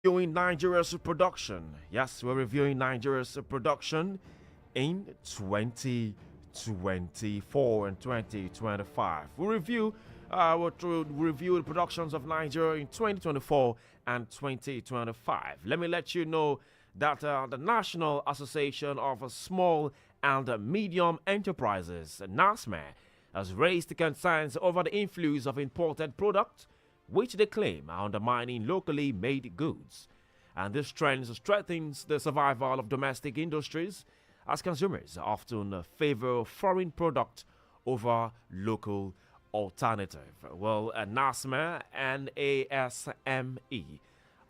Reviewing Nigeria's production. Yes, we're reviewing Nigeria's production in 2024 and 2025. We'll review the productions of Nigeria in 2024 and 2025. Let me let you know that the National Association of Small and Medium Enterprises, NASME, has raised concerns over the influx of imported products which they claim are undermining locally made goods. And this trend strengthens the survival of domestic industries as consumers often favor foreign product over local alternative. Well, NASME and ASME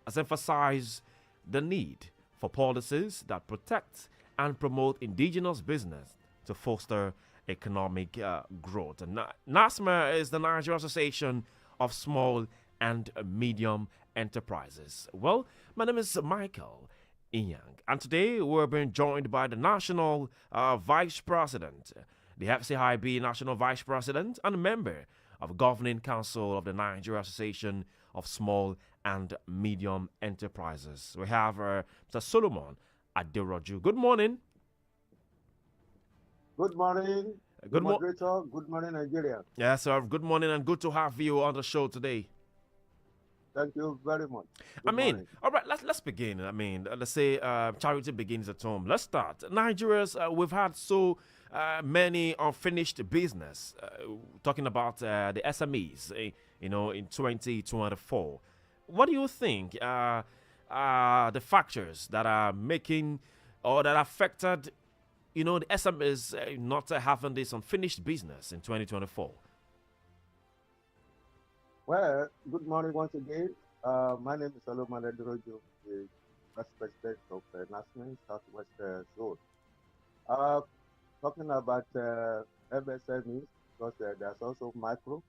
has emphasized the need for policies that protect and promote indigenous business to foster economic growth. And NASME is the Nigeria Association of Small and Medium Enterprises. Well, my name is Michael Inyang, and today we're being joined by the National Vice President, the FCIB National Vice President, and a member of Governing Council of the Nigeria Association of Small and Medium Enterprises. We have Mr. Solomon Aderoju. Good morning. Good morning, Good morning. moderator. Good morning, Nigeria. Yes, sir. Good morning, and good to have you on the show today. Thank you very much. I Good mean, morning. all right, let's begin. I mean, let's say charity begins at home. Let's start. Nigeria's, we've had so many unfinished business. Talking about the SMEs, in 2024. What do you think the factors that are making or that affected, the SMEs not having this unfinished business in 2024? Well, good morning once again. My name is Solomon Edirojo, the Vice President of National Southwest Zone. Uh, Talking about MSMEs, because there's also micro,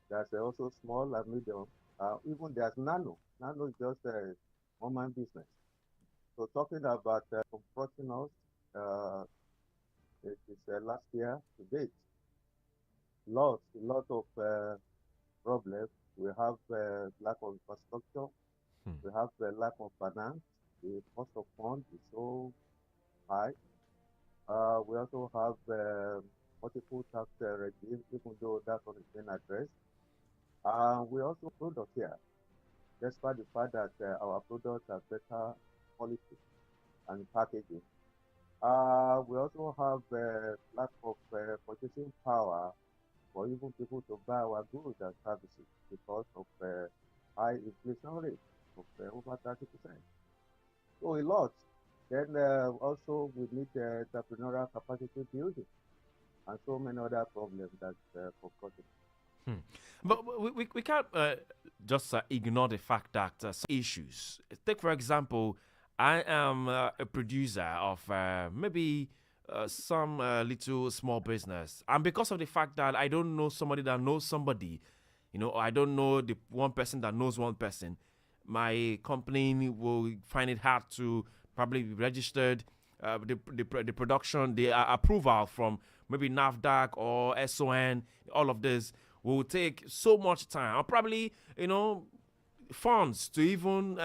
there's also small and medium, even there's nano. Nano is just a one-man business. So talking about confronting us, it is last year to date, a lot of problems. We have lack of infrastructure. Hmm. We have lack of finance. The cost of funds is so high. We also have multiple tax regimes, even though that one is being addressed. We also product here, despite the fact that our products are better quality and packaging. We also have lack of purchasing power for even people to buy our goods and services because of high inflation rate of over 30%. So a lot. Then also we need entrepreneurial capacity building and so many other problems that confronting. Hmm. But we can't just ignore the fact that some issues. Take, for example, I am a producer of maybe some little small business. And because of the fact that I don't know somebody that knows somebody, I don't know the one person that knows one person, my company will find it hard to probably be registered. The production, the approval from maybe NAFDAC or SON, all of this will take so much time. I'll probably, funds to even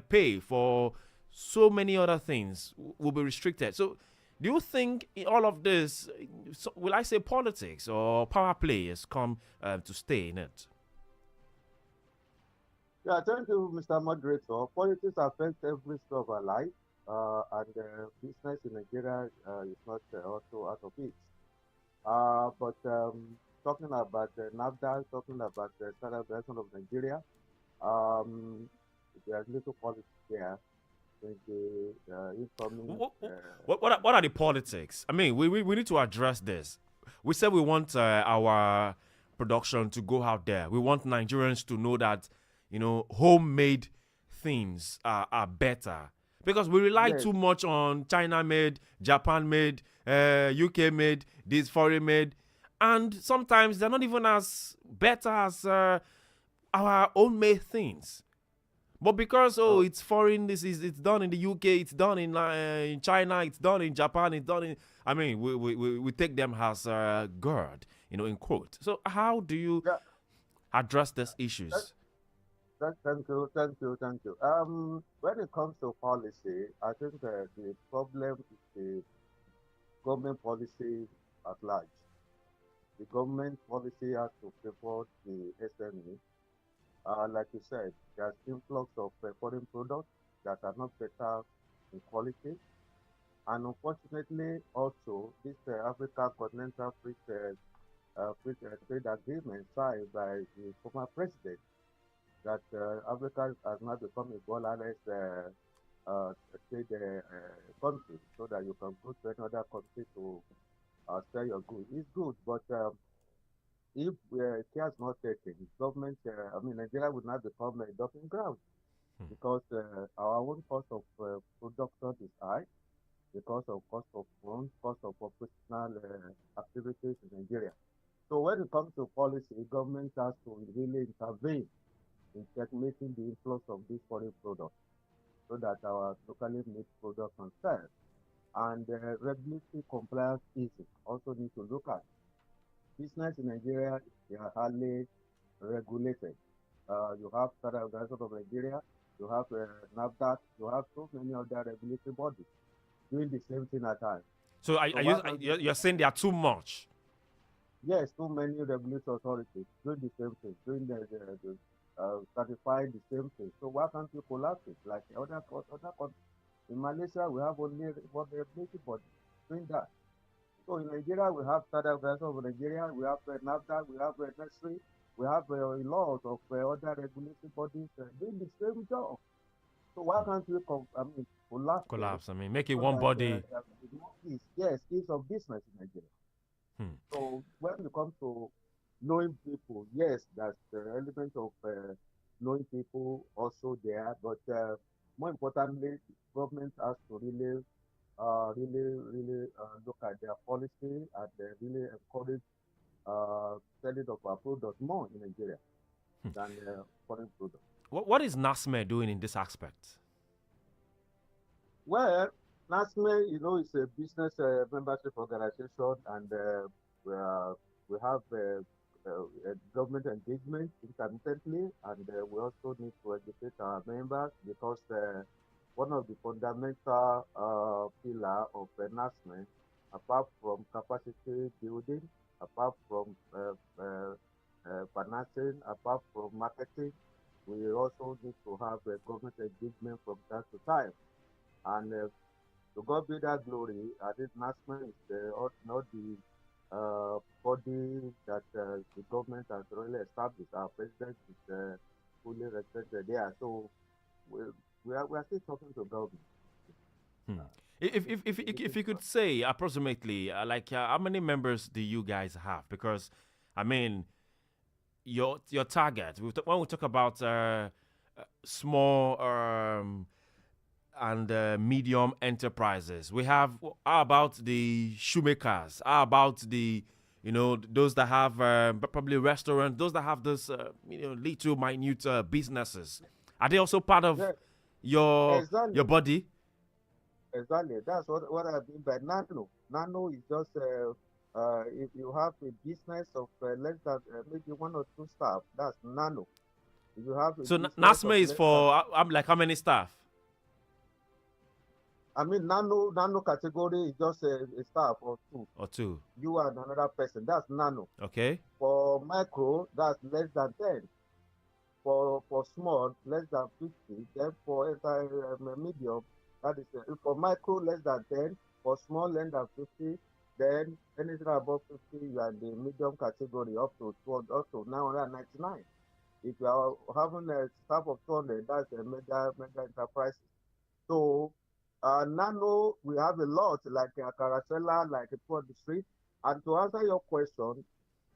pay for so many other things will be restricted. So, do you think in all of this, will I say politics or power play has come to stay in it? Yeah, thank you, Mr. Moderator. Politics affect every sphere of our life, and business in Nigeria is not also out of it. But talking about NAFDA, talking about the Standard Organization of Nigeria, um, there's little politics there in the incoming. What, what are the politics? I mean, we need to address this. We said we want our production to go out there. We want Nigerians to know that, homemade things are better. Because we rely Yes, too much on China made, Japan made, UK made, this foreign made. And sometimes they're not even as better as our own made things. But because uh, it's foreign, it's done in the UK, it's done in China, it's done in Japan, it's done in. I mean, we take them as God, in quote. So how do you yeah, address these that, issues? thank you. When it comes to policy, I think the problem is the government policy at large. The government policy has to support the SME. Like you said, there's influx of foreign products that are not better in quality. And unfortunately, also, this African Continental Free Trade Agreement signed by the former president that Africa has now become a dollarless trade country so that you can go to another country to sell your goods. It's good, but if care is not taken, government, Nigeria would not become a dumping ground Hmm. because our own cost of production is high because of cost of funds, cost of operational activities in Nigeria. So when it comes to policy, government has to really intervene in checkmating the influx of these foreign products so that our locally made products can sell. And regulatory compliance issues also need to look at. Business in Nigeria is highly regulated. You have Federal Organization of Nigeria, you have NAFDAC, you have so many other regulatory bodies doing the same thing at times. So So why are can't we, you're saying they are too much? yes, too many regulatory authorities doing the same thing, doing certifying the same thing. So why can't we collapse it like other countries? In Malaysia, we have only one regulatory body doing that. So in Nigeria, we have Federal Organization of Nigeria, we have NAFDAC, we have NSRI, we have a lot of other regulatory bodies doing the same job. So why can't we, collapse them Collapse. I mean, make it so one that body. the more ease, yes, ease of business in Nigeria. Hmm. So when it comes to knowing people, yes, that's the element of knowing people also there, but more importantly, government has to really look at their policy and really encourage selling of our products more in Nigeria than foreign products. What is NASME doing in this aspect? Well, NASME, is a business membership organization, and we have government engagement intermittently, and we also need to educate our members because one of the fundamental pillar of NASME, apart from capacity building, apart from financing, apart from marketing, we also need to have government engagement from time to time. And to God be that glory. I think NASMA is not the body that the government has really established. Our president is fully respected there. So we, we are still talking to government. Hmm. Uh, If you could say approximately, how many members do you guys have? Because, I mean, your target. When we talk about small and medium enterprises, we have. How about the shoemakers? How about the those that have probably restaurants, those that have those little minute businesses? Are they also part of yeah, your exactly. body? Exactly. That's what I mean by nano. Nano is just if you have a business of less than maybe one or two staff, that's nano. If you have a So business of NASME is less than, for I'm like how many staff nano category is just a staff or two, or two? you and another person. That's nano. Okay. For micro, that's less than 10. For small, less than 50. Then for medium, that is for micro less than 10. For small, less than 50. Then anything above 50, you are in the medium category up to 200, up to 999. If you are having a staff of 200, that's a mega enterprise. So, nano, we have a lot like Caracella, like Port Street. And to answer your question,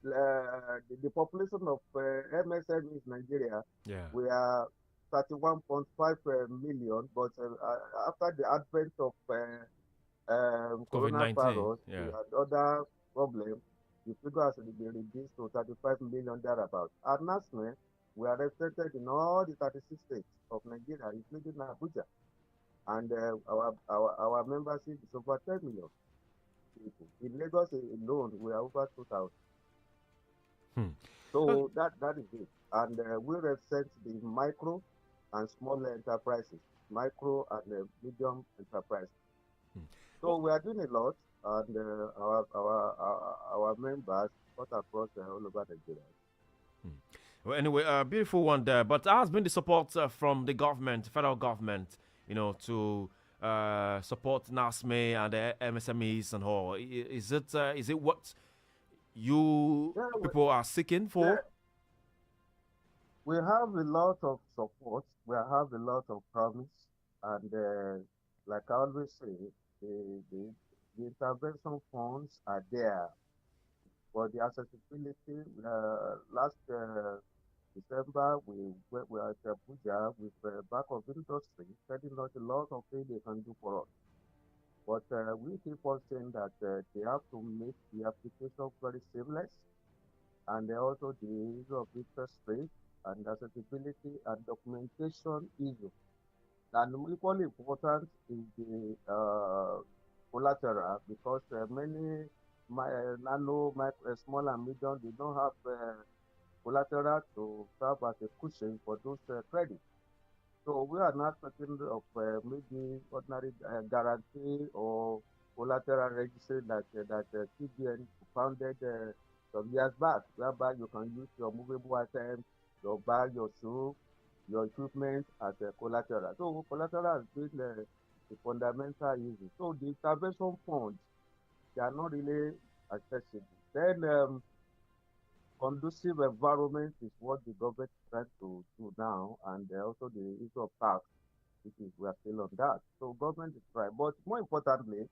the population of MSM in Nigeria, Yeah. we are 31.5 million, but after the advent of COVID-19. coronavirus Yeah. and other problems, the figure has been reduced to 35 million thereabouts. At NASME, we are represented in all the 36 states of Nigeria, including Abuja, and our membership is over 10 million people. In Lagos alone, we are over 2,000. Hmm. Uh, So that is it. and we represent the micro and small enterprises, micro and medium enterprises. Mm. So Well, we are doing a lot, and our members cut across all over Nigeria. mm. Well, anyway, beautiful one there. But there has been the support from the government, federal government, to support NASME and the MSMEs and all. Is it what you Yeah, people are seeking yeah, for? we have a lot of support. We have a lot of promise, and like I always say, the intervention funds are there for the accessibility. Last December, we were at Abuja with back of industry telling us a lot of things they can do for us. But we keep on saying that they have to make the application very seamless, and also the issue of interest rate and accessibility and documentation issue. And equally important is the collateral, because many small and medium, they don't have collateral to serve as a cushion for those credits. So we are not talking of maybe ordinary guarantee or collateral registry that CBN founded some years back, whereby you can use your movable items, your bag, your shoe, your equipment as a collateral. So collateral has been the fundamental issue. So the intervention funds, they are not really accessible. Then conducive environment is what the government is trying to do now, and also the issue of tax, which is we are still on that. So government is trying, but more importantly,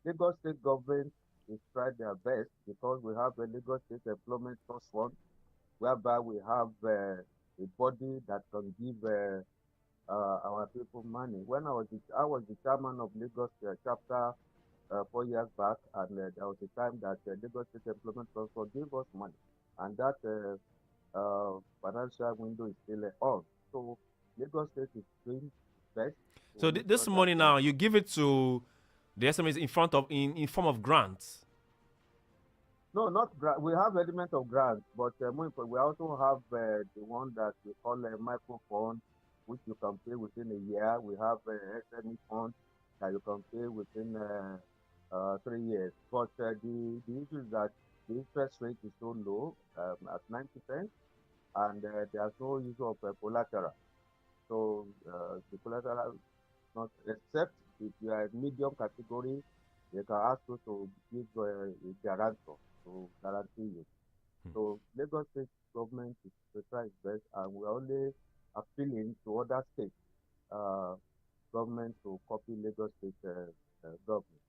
Lagos State government is trying their best, because we have a Lagos State Employment Trust Fund, whereby we have a body that can give our people money. When I was the chairman of Lagos chapter 4 years back, and there was a time that Lagos State Employment Trust Fund gave us money, and that financial window is still on. So Lagos State is doing best to So make this sure that money now you give it to the SMEs in front of in form of grants. no, not grant. We have element of grant, but we also have the one that we call a micro fund, which you can pay within a year. We have SME fund that you can pay within 3 years. But the issue is that the interest rate is so low, at 9%, and there's no use of collateral. So the collateral is not, except if you are a medium category, they can ask you to give a guarantor to guarantee you. Hmm. So Lagos State government is to try its best, and we're only appealing to other states uh, government to copy Lagos State government.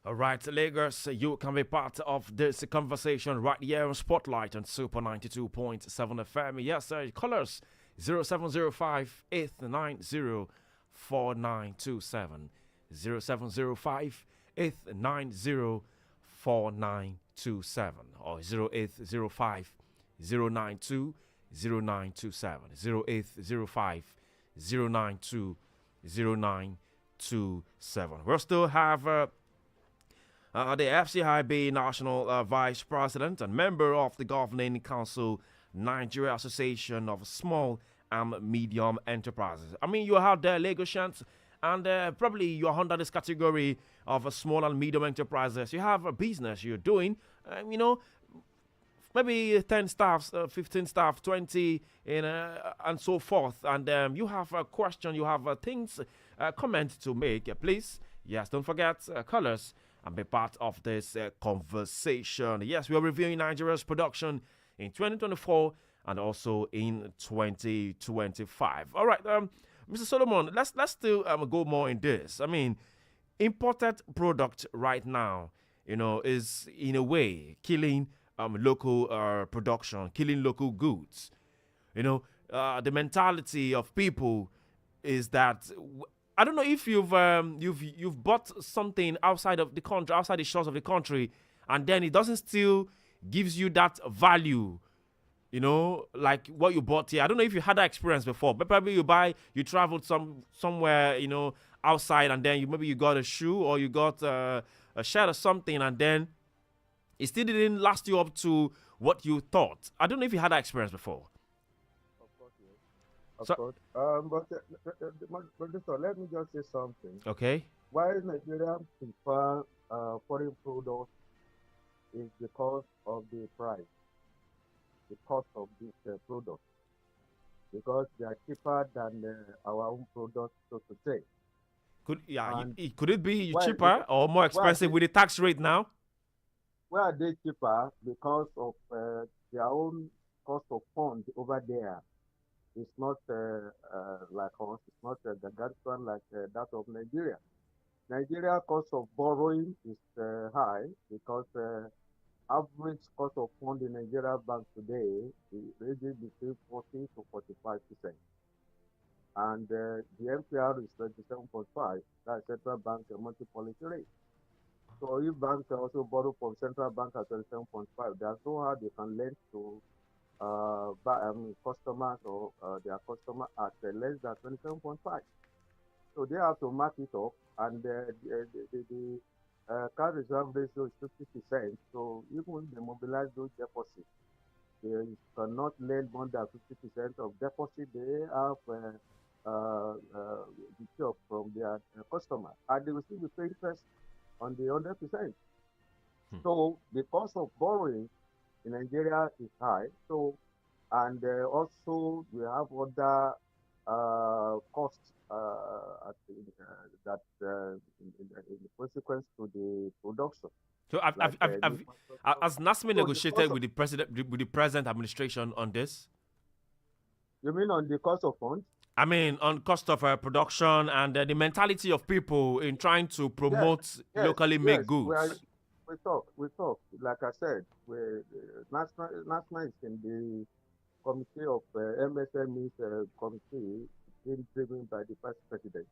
All right, Lagos, you can be part of this conversation right here on Spotlight on Super 92.7 FM. Yes, sir. Callers 0705 890 4927. 0705 890 4927 or 0805 092 0927. 0805 092 0927. We'll still have the FCIB National Vice President and member of the Governing Council, Nigeria Association of Small and Medium Enterprises. I mean, you're out there, Lagosians, and probably you're under this category of small and medium enterprises. You have a business you're doing, maybe 10 staffs, 15 staff, 20, and so forth. And you have a question, you have things, comment to make, please. Yes, don't forget, colors and be part of this conversation. Yes, we are reviewing Nigeria's production in 2024 and also in 2025. All right, Mr. Solomon, let's still go more in this. I mean, imported product right now, is in a way killing local production, killing local goods. The mentality of people is that I don't know if you've bought something outside of the country, outside the shores of the country, and then it doesn't still gives you that value, like what you bought here. I don't know if you had that experience before, but probably you traveled somewhere, outside, and then maybe you got a shoe or you got a shirt or something, and then it still didn't last you up to what you thought. I don't know if you had that experience before. of So, course. But let me just say something. okay. Why Nigeria prefer foreign products is because of the price, the cost of these products, because they are cheaper than our own products, so to say. And Could it be why, cheaper or more why are expensive they, with the tax rate now? why are they cheaper? Because of their own cost of funds over there. It's not like us. It's not the garrison like that of Nigeria. Nigeria cost of borrowing is high because average cost of fund in Nigeria bank today is ranging between 40 to 45%. And the MPR is 27.5. That's central bank monetary policy rate. So if banks also borrow from central bank at 27.5, there's no how they can lend to customers or their customer at less than 27.5. So they have to mark it up, and the cash reserve ratio is 50%. So even if they mobilize those deposits, they cannot lend more than 50% of deposit they have the job from their customer, and they will still be paying interest on the 100%. Hmm. So the cost of borrowing in Nigeria is high. So and also we have other costs that in the consequence to the production, So like new construction. has NASME So the cost negotiated of, with the present administration on this? you mean on the cost of funds? I mean, on cost of production and the mentality of people in trying to Yes, promote yes, locally made yes. goods. We talk. Like I said, we national is in the committee of MSME's committee being driven by the vice president.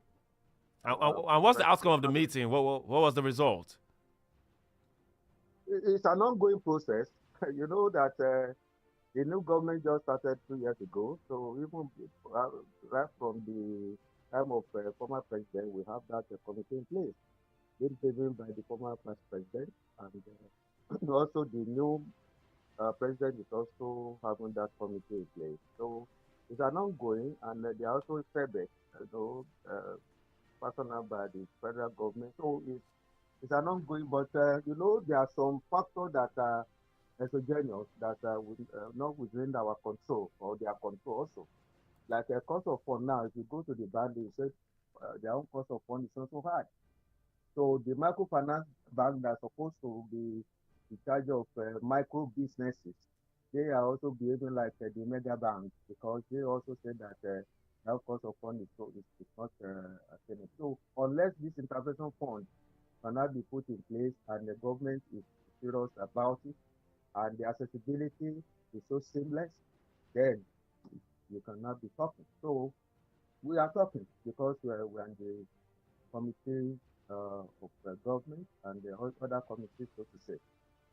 And what's the outcome President of the meeting? What was the result? It's an ongoing process. You know that the new government just started 2 years ago. So even uh, right from the time of former president, we have that committee in place, being driven by the former vice president, and also the new president is also having that committee in place. So it's an ongoing, and they are also FEBEC, personal by the federal government. So it's an ongoing, but there are some factors that are exogenous that are not within our control or their control also. Like a cost of fund now, if you go to the bank, they say their own cost of fund is also high. So the microfinance bank that's supposed to be in charge of micro businesses, they are also behaving like the mega banks because they also say that their cost of fund is not attainable. So unless this intervention fund cannot be put in place and the government is serious about it and the accessibility is so seamless, then you cannot be talking. So we are talking because we're in the committee of the government and the other committees, so to say.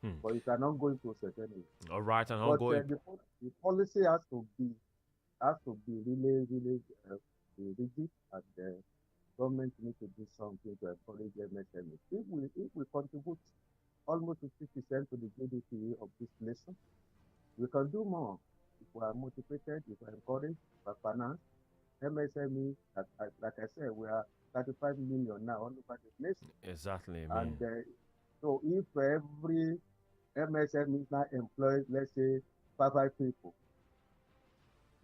Hmm. But it's an ongoing process anyway. All right, and But ongoing. the policy has to be really, really rigid, and the government needs to do something to encourage MSMEs. If we contribute almost 50% to the GDP of this nation, we can do more. If we are motivated, if we are encouraged by finance, MSME, like I said, we are 35 million now all over the nation. Exactly, And man. so if every MSME is now employed, let's say, five people,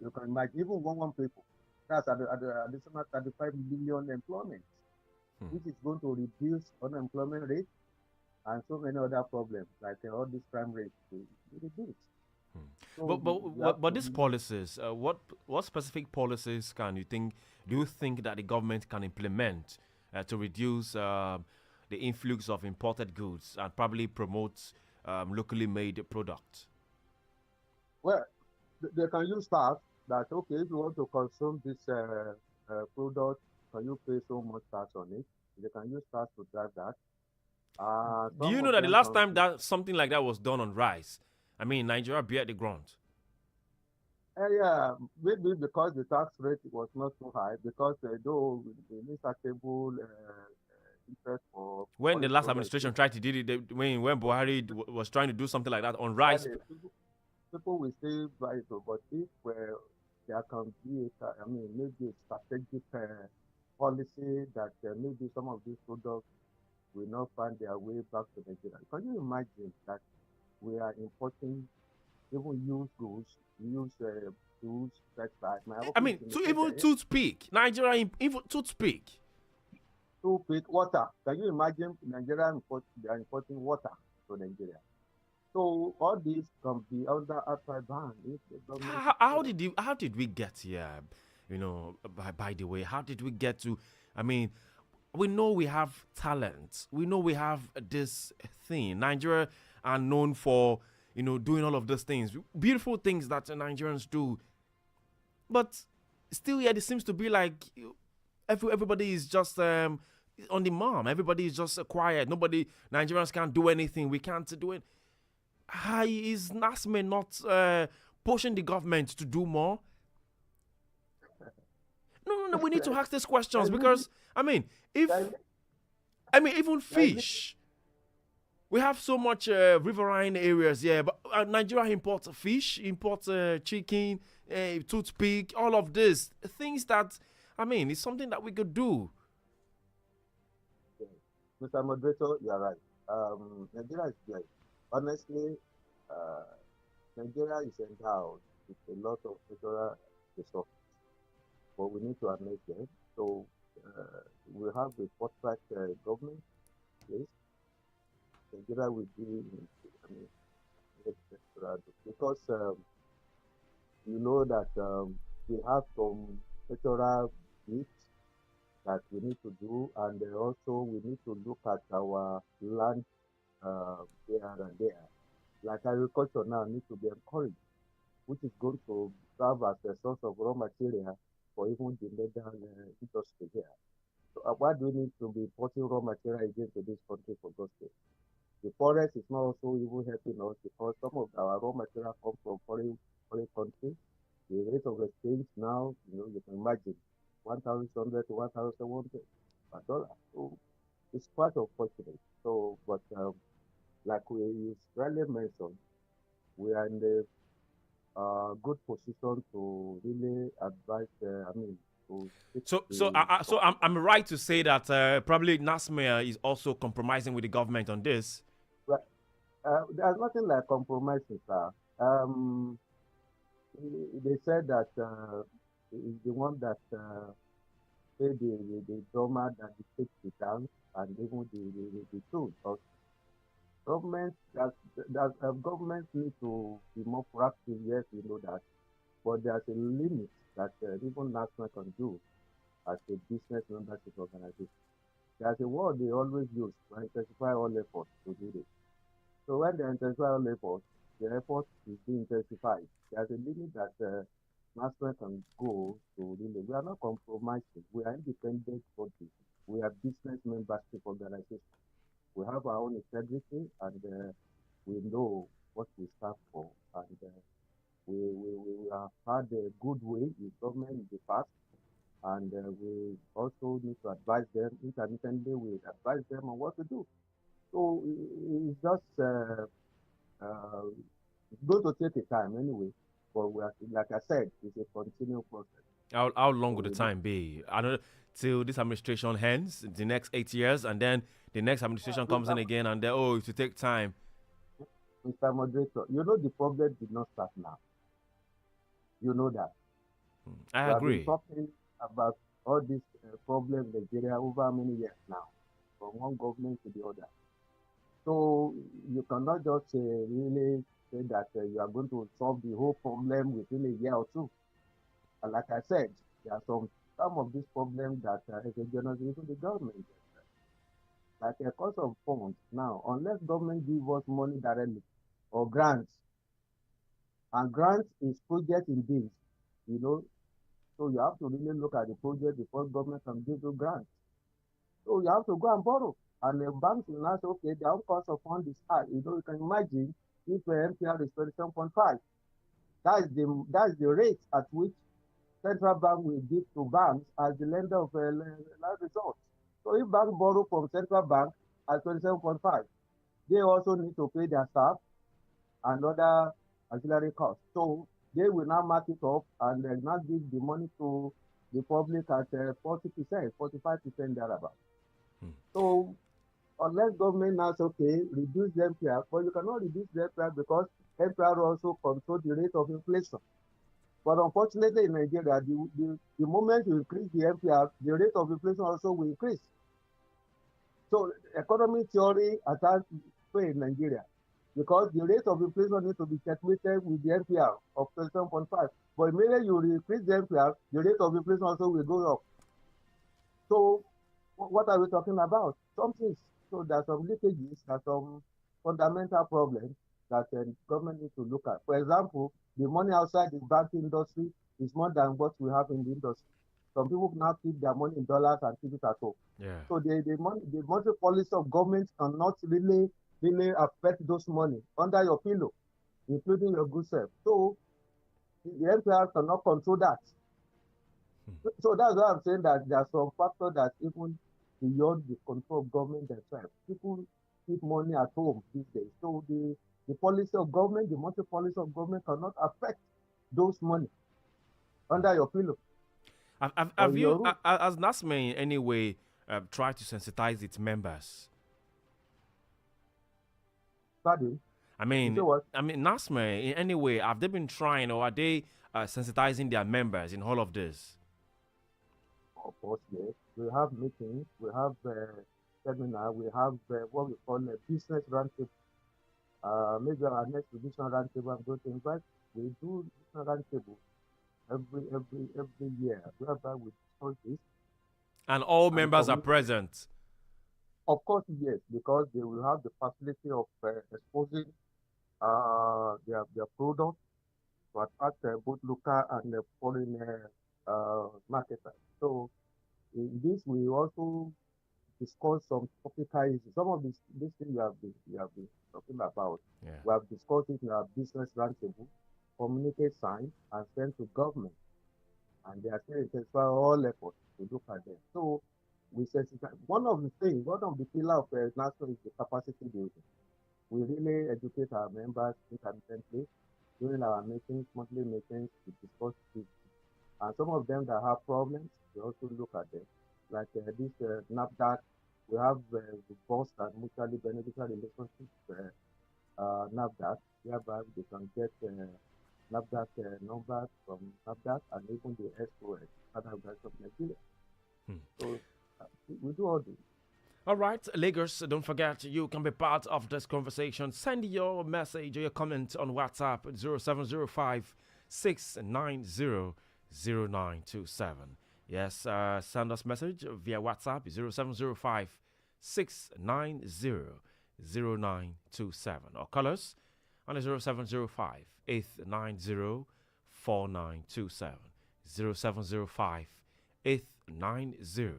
you can imagine even one people, that's at the additional 35 million employment, Hmm. which is going to reduce unemployment rate and so many other problems, like all these crime rates will reduce. Hmm. So you have But to these really, policies, what specific policies do you think that the government can implement to reduce the influx of imported goods and probably promote locally made products? well, they can use tax that, okay, if you want to consume this product, can you pay so much tax on it? They can use tax to drive that. Do you Some know of that the them last can, time that something like that was done on rice, I mean Nigeria beat the ground. yeah, maybe because the tax rate was not so high, because though the stable interest for When the foreign last products, administration tried to do it, when Buhari was trying to do something like that on rice. people will still buy it, but if there can be, maybe a strategic policy that maybe some of these products will not find their way back to Nigeria. Can you imagine that we are importing even used goods, used tools, textiles? My I office mean, in the to state even toothpick, Nigeria, even toothpick. to pick water. Can you imagine Nigeria they are importing water to Nigeria? So all these can be under outside ban if the government is How did we get here? You know, by the way, how did we get to? I mean, we know we have talent. We know we have this thing. Nigeria are known for doing all of those things, beautiful things that Nigerians do. But still, yet it seems to be like everybody is just on the mom. Everybody is just quiet. Nobody, Nigerians can't do anything. We can't do it. How is Nasme not pushing the government to do more? No. We need to ask these questions because I mean, if like, even like, fish, we have so much riverine areas, yeah. But Nigeria imports fish, imports chicken, toothpick, all of this things that I mean, it's something that we could do. Mr. Moderator, you are right. Nigeria is blessed. Honestly, uh, Nigeria is endowed with a lot of natural resources, but we need to admit them. So we have a forthright government, yes. Nigeria will be, I mean, because you know that we have some natural needs that we need to do, and also we need to look at our land there and there. Like agriculture now needs to be encouraged, which is going to serve as a source of raw material for even the leather industry here. So why do we need to be importing raw material again to this country for God's sake? The forest is not also even helping us because some of our raw material come from foreign countries. The rate of exchange now, you can imagine 1,100 to 1,700 per dollar. So it's quite unfortunate. So, but like we rightly mentioned, we are in the good position to really advise, to speak the So I'm right to say that probably Nasmea is also compromising with the government on this. well, there's nothing like compromising, sir. They said that is the one that pay the drummer that dictates the dance and even the tune. But government need to be more proactive. Yes, we know that, but there's a limit that even national can do as a business membership organization. There's a word they always use to intensify all efforts to do this. So when they intensify all efforts, the effort is being intensified. There's a limit that national can go to really. We are not compromising. We are independent bodies. We are business membership organization. We have our own integrity and we know what we stand for. And we have had a good way with government in the past. And we also need to advise them intermittently. We advise them on what to do. So it's just uh, it's going to take a time anyway. But we are, like I said, it's a continual process. How long So would the we need, time be? I don't know, till this administration ends, the next 8 years, and then the next administration comes in Mr. again, and then oh, it will take time. Mr. Moderator, you know the problem did not start now. You know that. I We have been agree. talking about all these problems in Nigeria over many years now, from one government to the other. So you cannot just really say that you are going to solve the whole problem within a year or two. And like I said, there are some of these problems that exogenous even the government. Like a cost of funds now, unless government give us money directly or grants, and grants is project in this, you know, so you have to really look at the project before government can give you grants. So you have to go and borrow. And the banks will now say, okay, the own cost of fund is high. You can imagine if the MPR is 27.5. That's the rate at which central bank will give to banks as the lender of last resort. So if banks borrow from central bank at 27.5, they also need to pay their staff and other auxiliary costs. So they will now mark it up and now give the money to the public at 40%, 45% thereabout. Hmm. So unless government now say, okay, reduce the MPR, but you cannot reduce the MPR because MPR also control the rate of inflation. But unfortunately in Nigeria, the moment you increase the MPR, the rate of inflation also will increase. So economy theory attached to in Nigeria because the rate of inflation needs to be calculated with the MPR of 27.5. But immediately you increase the MPR, the rate of inflation also will go up. So what are we talking about? Something. So there are some leakages, there are some fundamental problems that government needs to look at. For example, the money outside the banking industry is more than what we have in the industry. Some people now keep their money in dollars and keep it at home. Yeah. So the monetary policy of government cannot really affect those money under your pillow, including your good self. So the NPR cannot control that. So that's why I'm saying that there are some factors that even beyond the control of government themselves. People keep money at home these days. So the policy of government, the monetary policy of government cannot affect those money under your pillow or Have in your you, room. as NASME in any way, tried to sensitize its members? Pardon? I You say mean, what? NASME in any way, have they been trying or are they sensitizing their members in all of this? Of course, yes. We have meetings, we have seminar, we have what we call a business roundtable. Maybe our next business roundtable, I'm going to invite. We do business roundtable every year, whereby we discuss this And all and members are communicate. present. Of course, yes, because they will have the facility of exposing their product to attract both local and foreign marketers. So in this, we also discuss some topical issues. Some of these things you have been talking about. Yeah. We have discussed it in our business roundtable, communicate signs, and send to government. And they are still intensify all efforts to look at them. So we sensitize. One of the pillars of national is the capacity building. We really educate our members intermittently during our meetings, monthly meetings, to discuss this. And some of them that have problems, we also look at them. Like this NAFDAC, we have robust and mutually beneficial relationships, NAFDAC, whereby they can get NAFDAC numbers from NAFDAC and even the SOS, other guys of Nigeria. Hmm. So we do all this. All right, Lagos, don't forget you can be part of this conversation. Send your message or your comment on WhatsApp at 0705 690 0927. Yes, send us message via WhatsApp 0705 690 0927 or call us on 0705 890 4927. 0705 890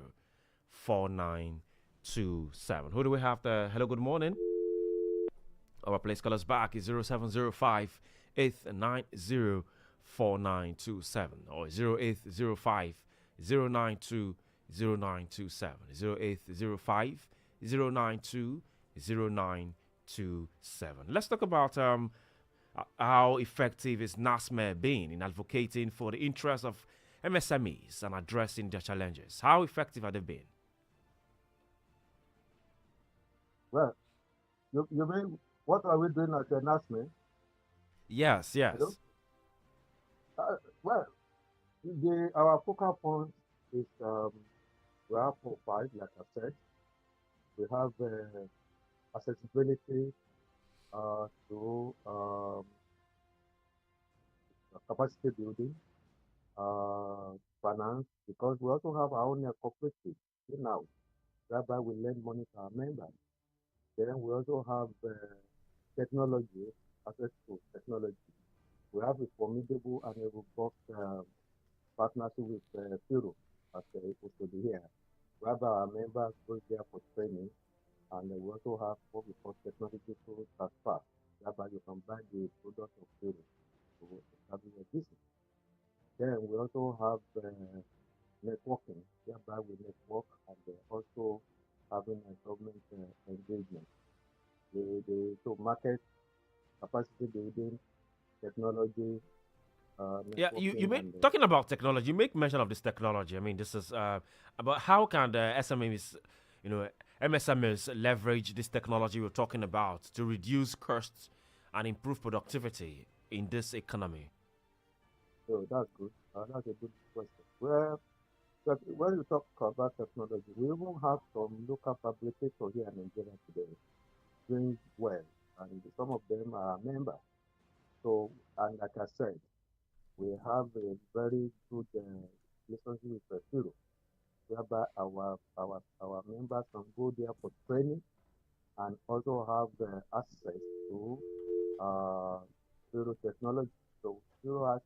4927. Who do we have there? Hello, good morning. Our place call us back is 0705 890 4927 or 0805 092 0927. 0805 092 0927. Let's talk about how effective is NASME being in advocating for the interests of MSMEs and addressing their challenges. How effective have they been? Well, you mean what are we doing at the announcement? Yes, Hello? yes. Well, our focal point is we have 4 5, like I said. We have accessibility to capacity building, finance, because we also have our own cooperative now, whereby we lend money to our members. Then we also have technology, access to technology. We have a formidable and a robust partnership with Piro at the here, whereby our members go there for training, and we also have what we call technological transfer, whereby you can buy the product of Piro to establish a business. Then we also have networking, whereby we network and also having a government engagement. So market capacity building, technology, Yeah, you networking make and talking about technology. You make mention of this technology. I mean, this is about how can the SMEs, you know, MSMEs leverage this technology we're talking about to reduce costs and improve productivity in this economy. so that's good. That's a good question. Well, but when you talk about technology, we even have some local fabricators here in Nigeria today doing well, and some of them are members. So, and like I said, we have a very good relationship with Firo, whereby our members can go there for training and also have access to uh, Firo technology. So Firo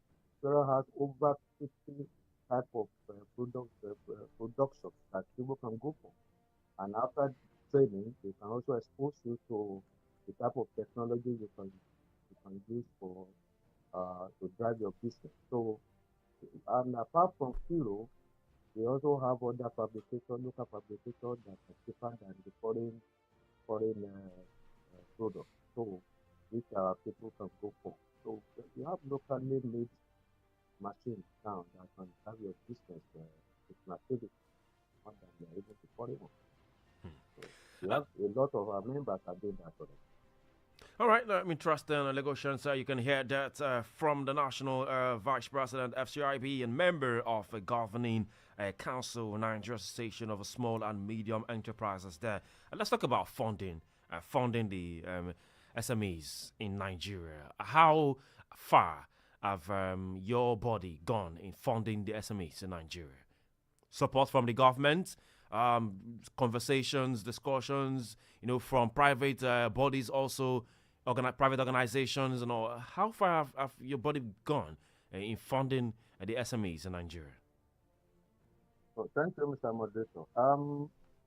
has over 50 type of production that people can go for. And after training, they can also expose you to the type of technology you can use for to drive your business. So, and apart from Firo, we also have other local fabricators that are cheaper than the foreign products. So, which people can go for. So, you have locally made machines now that can have your business with activity more than they are able to foreign one. So, we Uh, have a lot of our members are doing that already. all right, let me trust in Lagosians. You can hear that from the National Vice President, FCIB, and member of a governing council, Nigeria Association of Small and Medium Enterprises. There, let's talk about funding the SMEs in Nigeria. How far have your body gone in funding the SMEs in Nigeria? Support from the government, conversations, discussions, from private bodies also, private organizations and all. How far have your body gone in funding the SMEs in Nigeria? So, thank you, Mr. Moderator.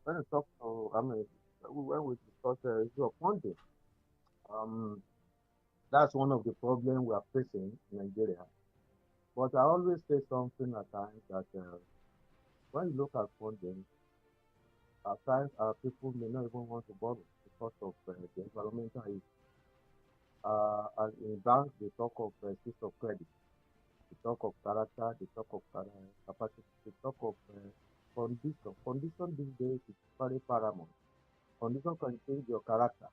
When we talk to, I mean, when we discuss the issue of funding, um, that's one of the problems we are facing in Nigeria. But I always say something at times that when you look at funding, at times people may not even want to borrow because of the environmental issue. And in banks, they talk of system of credit, they talk of character, they talk of capacity, they talk of condition. Condition these days is very paramount. Condition can change your character,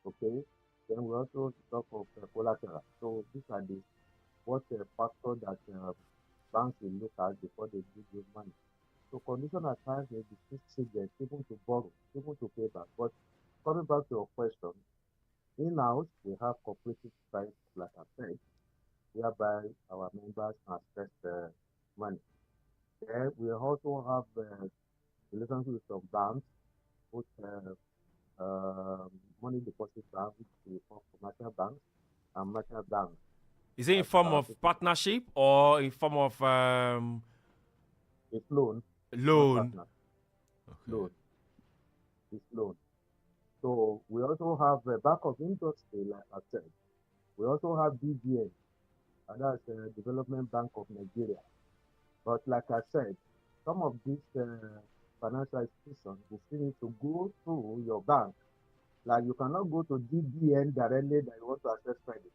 okay? Then we also talk of collateral. So these are the what factor that banks will look at before they give you money. So condition at times may be too stringent, even to borrow, even to pay back. But coming back to your question, in-house we have cooperative banks, like I said, whereby our members can access money. Then we also have relationship with some banks, both money deposit banks, which we call commercial banks, and merchant banks Is it in that form of people partnership or in form of it's loan, it's not loan? partner, Okay. loan, it's loan. So we also have a Bank of Industry, like I said. We also have BGN, and that's the Development Bank of Nigeria. But like I said, some of these financial institutions will still need to go through your bank. Like you cannot go to DBN directly that you want to access credit.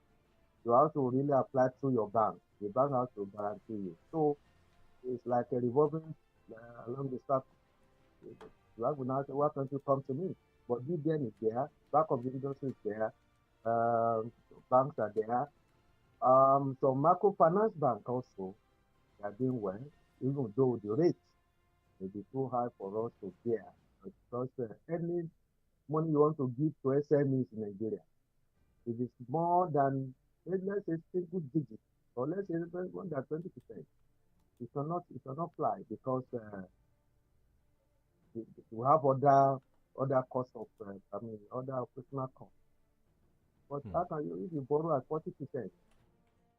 You have to really apply through your bank. The bank has to guarantee you. So it's like a revolving along the circle. You have to now say, why can't you come to me? But BBN is there, Bank of the Industry is there, um, banks are there. So microfinance bank also, they are doing well, even though the rates may be too high for us to bear. Because any money you want to give to SMEs in Nigeria, if it's more than, let's say, single digit, or let's say more than 20%, it cannot fly because we have other costs of, other operational costs. But Hmm. how can you, if you borrow at 40%,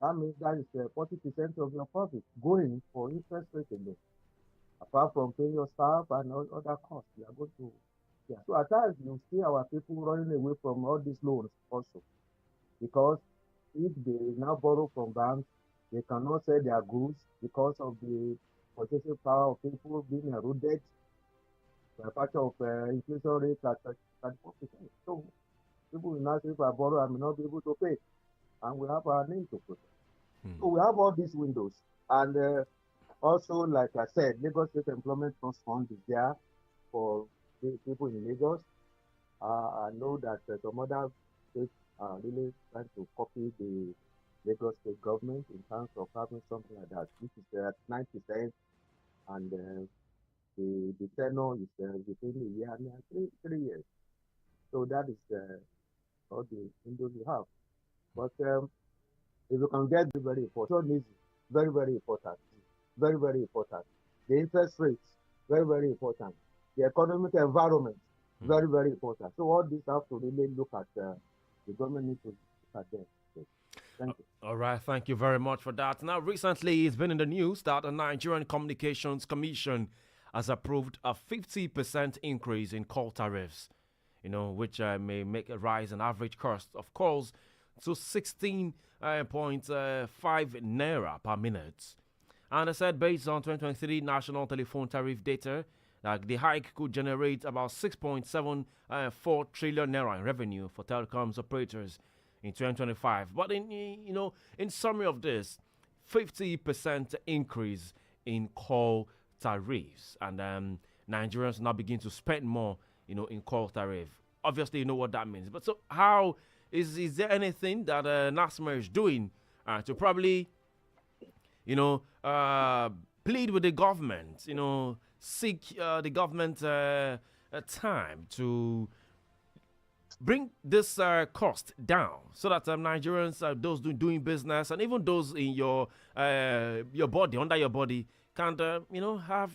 that means that is 40% of your profit going for interest rate alone, apart from paying your staff and all other costs. You are going to, yeah. So at times you see our people running away from all these loans also because if they now borrow from banks, they cannot sell their goods because of the purchasing power of people being eroded by factor of inflation rate at 34%. So people will now say, if I borrow, I may not be able to pay, and we have our name to protect. Hmm. So we have all these windows. And also, like I said, Lagos State Employment Trust Fund is there for the people in Lagos. I know that some other states are really trying to copy the Lagos state government in terms of having something like that, which is 9%, and the tenure is between a year and 3 years. So that is all the windows we have. But if you can get the very important, so easy, very, very important, very, very important. The interest rates, very, very important. The economic environment, Hmm. very, very important. So all these have to really look at, the government needs to look at them. So, thank you. All right, thank you very much for that. Now, recently, it's been in the news that the Nigerian Communications Commission has approved a 50% increase in call tariffs, which may make a rise in average cost of calls to 16.5 naira per minute. And I said, based on 2023 national telephone tariff data, the hike could generate about 6.74 trillion naira in revenue for telecoms operators in 2025. But in summary of this, 50% increase in call tariffs, and Nigerians now begin to spend more, in call tariff. Obviously, you know what that means. But so, how is there anything that NASMA is doing to probably plead with the government, seek the government time to bring this cost down so that Nigerians, those doing business, and even those in your body, under your body, can have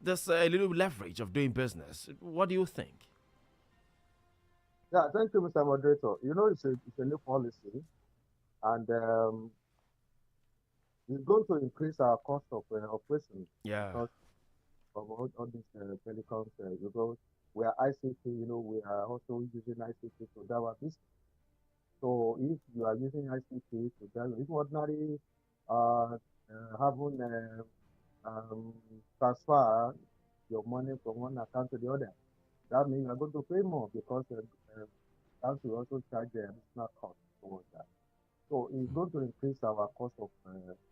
this little leverage of doing business. What do you think? Yeah, thank you, Mr. Moderator. It's a new policy, and it's going to increase our cost of operation Yeah. because of all these telecoms. Because we are ICT, we are also using ICT to do our business. So if you are using ICT to do, if ordinary having transfer your money from one account to the other, that means you are going to pay more because banks will also charge the additional cost towards that. So it's going to increase our cost of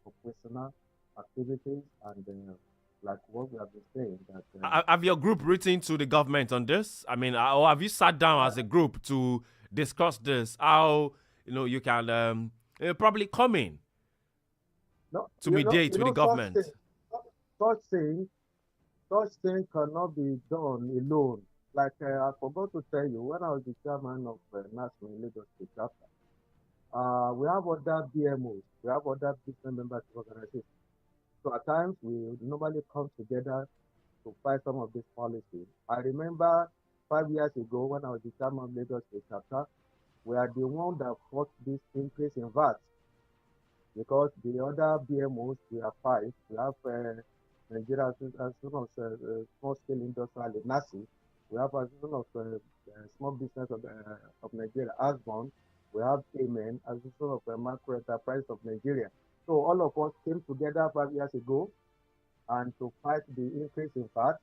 operational activities, and like what we have been saying that Have your group written to the government on this? I mean, or have you sat down as a group to discuss this? How you can probably come in no, to mediate with the government? such thing, such thing cannot be done alone. Like I forgot to tell you, when I was the chairman of National Lagos State chapter, we have other BMOs, we have other business members organizations. So at times we normally come together to fight some of these policies. I remember 5 years ago when I was the chairman of Lagos State chapter, we are the one that fought this increase in VAT because the other BMOs, we are five. We have Nigeria Association of Small Scale Industrial, NASI. We have Association of Small Business of Nigeria, ASBON. We have Amen, Association of Macro Enterprise of Nigeria. So all of us came together 5 years ago and to fight the increase in VAT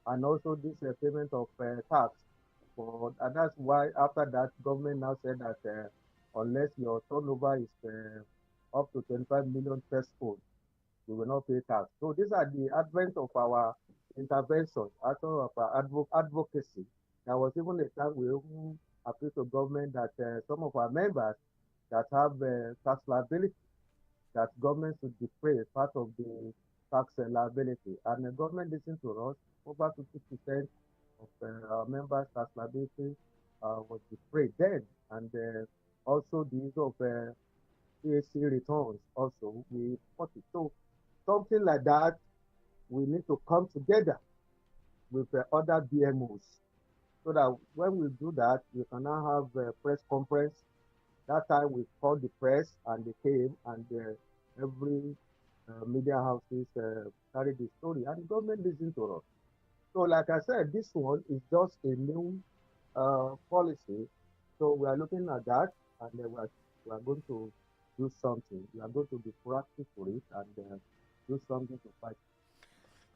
and also this payment of tax. And that's why after that, government now said that unless your turnover is up to 25 million threshold, you will not pay tax. So these are the advent of our intervention, also of our advocacy. There was even a time we even appealed to government that some of our members that have tax liability, that government should defray part of the tax liability. And the government listened to us. Over 50% of our members' tax liability was defrayed then. And also the use of PAC returns also, we fought it. So something like that, we need to come together with other BMOs so that when we do that, we can now have a press conference. That time we called the press and they came and every media houses carried the story and the government listened to us. So like I said, this one is just a new policy. So we are looking at that and we are going to do something. We are going to be proactive for it and do something to fight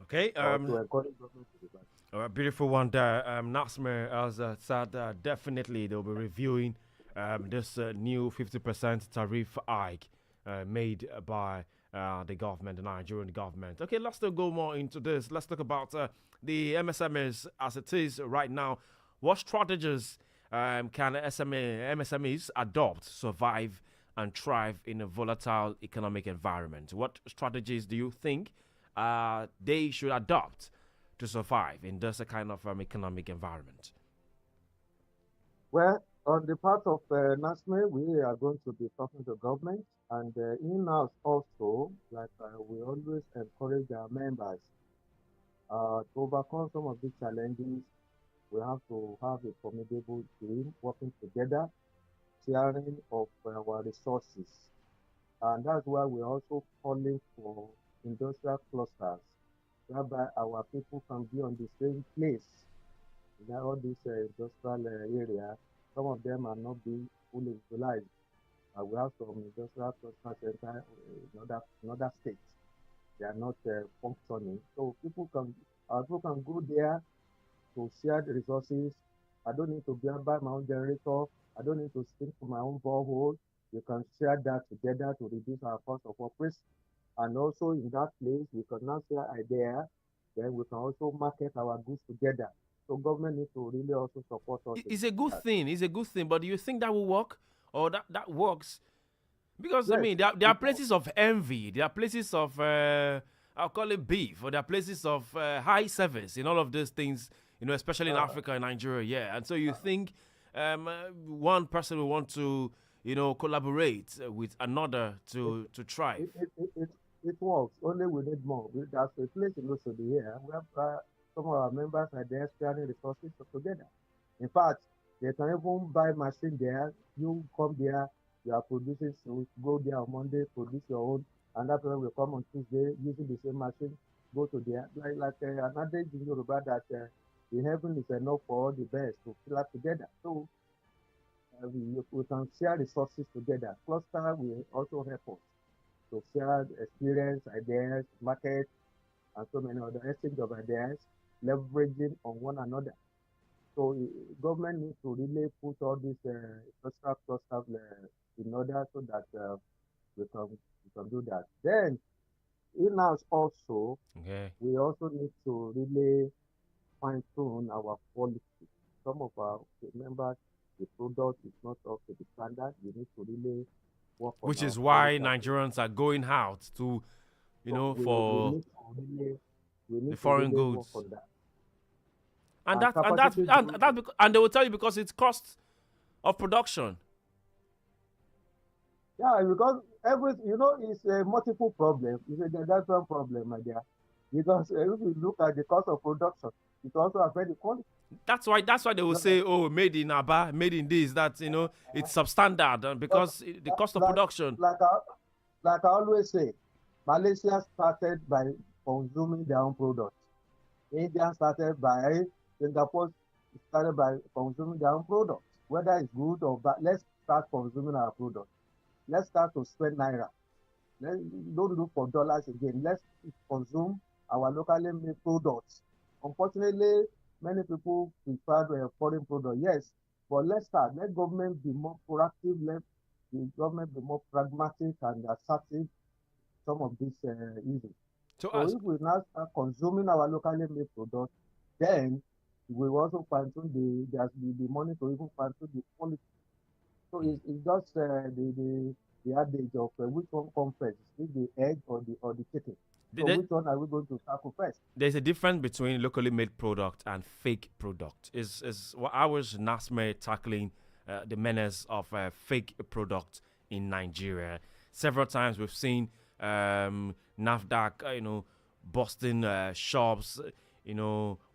Okay. or to encourage government to do that. A beautiful one there. Nasmer has said definitely they'll be reviewing this new 50% tariff hike made by the government, the Nigerian government. Okay, let's still go more into this. Let's talk about the MSMEs as it is right now. What strategies can MSMEs adopt, survive, and thrive in a volatile economic environment? What strategies do you think they should adopt to survive in this kind of economic environment? Well, on the part of NASME, we are going to be talking to government and in-house also, like we always encourage our members to overcome some of these challenges. We have to have a formidable team working together, sharing of our resources. And that's why we're also calling for industrial clusters, whereby our people can be on the same place in all this industrial area. Some of them are not being fully utilized. We have some industrial cluster center in other states. They are not functioning. So our people can go there to share the resources. I don't need to buy my own generator. I don't need to sink to my own borehole. You can share that together to reduce our cost of operation. And also in that place, we can now share idea. Then we can also market our goods together. So government needs to really also support us. It's a good thing. It's a good thing. But do you think that will work, or that works? Because I Yes, mean, there are places of envy. There are places of I'll call it beef, or there are places of high service in all of these things. Especially in Africa and Nigeria. Yeah, and so you think one person will want to collaborate with another to thrive. it works. Only we need more. There's a place in Lusodi here where some of our members are there sharing resources together. In fact, they can even buy machine there. You come there, you are producing, so go there on Monday, produce your own, and that one will come on Tuesday using the same machine, go to there. Like another in Yoruba that the heaven is enough for all the best to fill up together. So we can share resources together. Cluster will also help us to share experience, ideas, market, and so many other exchange of ideas, leveraging on one another. So government needs to really put all these infrastructure stuff in order so that we can do that. Then in-house also, Okay. we also need to really fine tune our quality. Some of our members, the product is not up to the standard. We need to really work on Which our is quality. why Nigerians are going out to, So for we the need to foreign really work goods. on that. And And capacity building. and they will tell you because it's cost of production. Yeah, because it's a multiple problem. It's a general problem, my dear. Because if you look at the cost of production, it also affects the quality. That's why they will Just say, oh, made in Aba, made in this, that it's substandard, and because the cost of like production. like I, like I always say, Malaysia started by consuming their own products. India started by Singapore started by consuming their own products. Whether it's good or bad, let's start consuming our products. Let's start to spend naira. Let's don't look for dollars again. Let's consume our locally made products. Unfortunately, many people prefer foreign products. Yes, but let's start. Let government be more proactive. Let the government be more pragmatic and assertive some of these issues. So So as if we now start consuming our locally made products, then we will also find there's the money to even find the quality. So it's just the adage of which one comes first, is it the egg or the chicken? th- So th- which one are we going to tackle first? there's a difference between locally made product and fake product. Is what I was NASME tackling the menace of fake product in Nigeria. Several times we've seen NAFDAC, busting shops,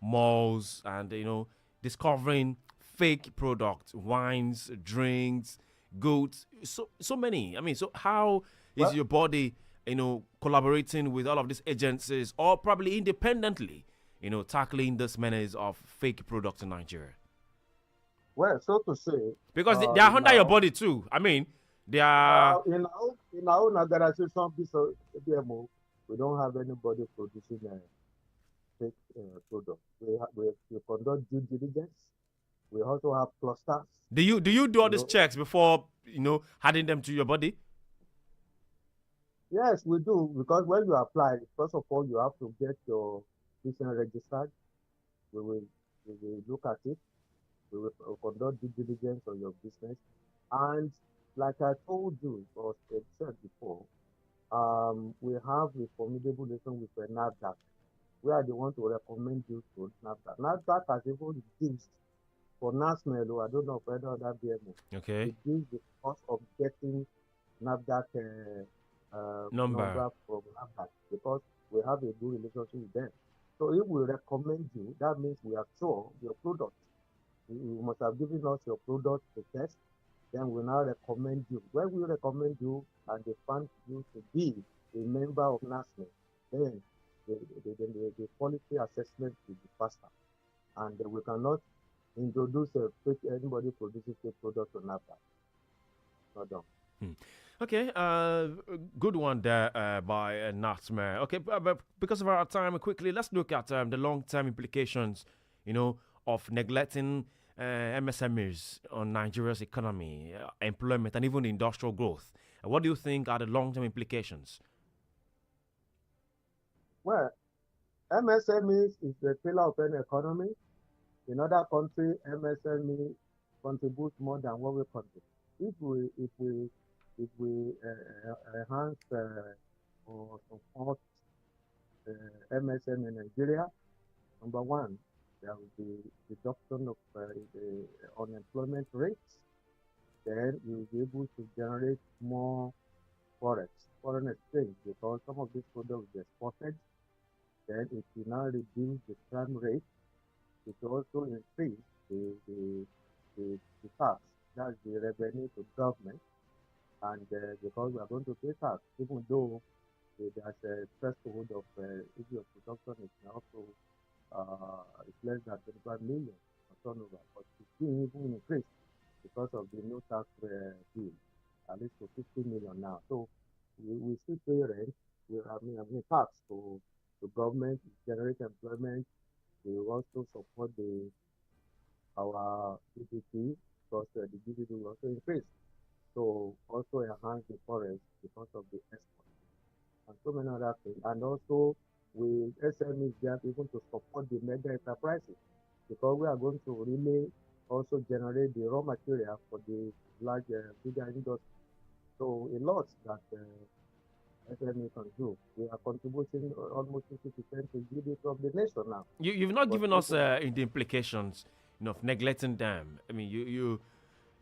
malls, and discovering fake products, wines, drinks, goods, so many. I mean, so how is Well, your body, collaborating with all of these agencies, or probably independently, tackling this menace of fake products in Nigeria? well, so to say, Because they are in under your our body too. I mean, they are. in our own organization, piece of BMO, we don't have anybody producing a fake product. We conduct due diligence. We also have clusters. Do you do all You these know, checks before adding them to your body? Yes, we do, because when you apply, first of all, you have to get your business registered. We will, we will look at it. We will conduct due diligence on your business. And like I told you or said before, we have a formidable relation with the NAFDAC. We are the one to recommend you to NAFDAC. NAFDAC has even reduced for NASMEL, I don't know for any other BMO, Okay. reduce the cost of getting NAFDAC Number. number from NAFDAC because we have a good relationship with them. So if we recommend you, that means we are sure your product. You must have given us your product to test. Then we now recommend you. When we recommend you and they find you to be a member of NASME, then the quality assessment will be faster. And we cannot introduce a fake, anybody produces a product on NAFDAC. Not done. Hmm. Okay, good one there by Natsmer. Okay, but because of our time, quickly, let's look at the long-term implications, of neglecting MSMEs on Nigeria's economy, employment, and even industrial growth. What do you think are the long-term implications? Well, MSMEs is the pillar of any economy. In other countries, MSME contributes more than what we contribute. If we enhance or support MSME in Nigeria, number one, there will be reduction of the unemployment rates. Then we will be able to generate more foreign exchange, because some of these products will be exported. Then it will now reduce the crime rate. It will also increase the tax, that's the revenue to government. And because we are going to pay tax, even though there's a threshold of if your production is now to it's less than 25 million turnover, but it's still even increased because of the new tax bill, at least to 50 million now. So we still pay rent. I mean tax to government, generate employment. We will also support our GDP because the GDP will also increase. So also enhance the forest because of the export and so many other things. And also with SMEs there even to support the mega enterprises because we are going to really also generate the raw material for the large, bigger industry. So a lot that SME can do. We are contributing almost 50% to GDP of the nation now. You've not But given if us the implications, of neglecting them. I mean,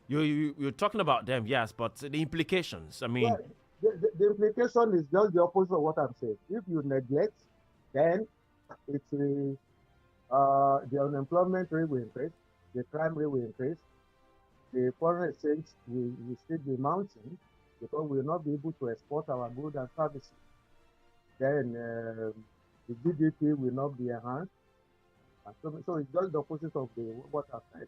you're talking about them, yes, but the implications. I well, mean, the implication is just the opposite of what I'm saying. If you neglect, then it will the unemployment rate will increase, the crime rate will increase, the foreign exchange will still be mounting because we will not be able to export our goods and services. Then the GDP will not be enhanced. And so it's just the opposite of what I said.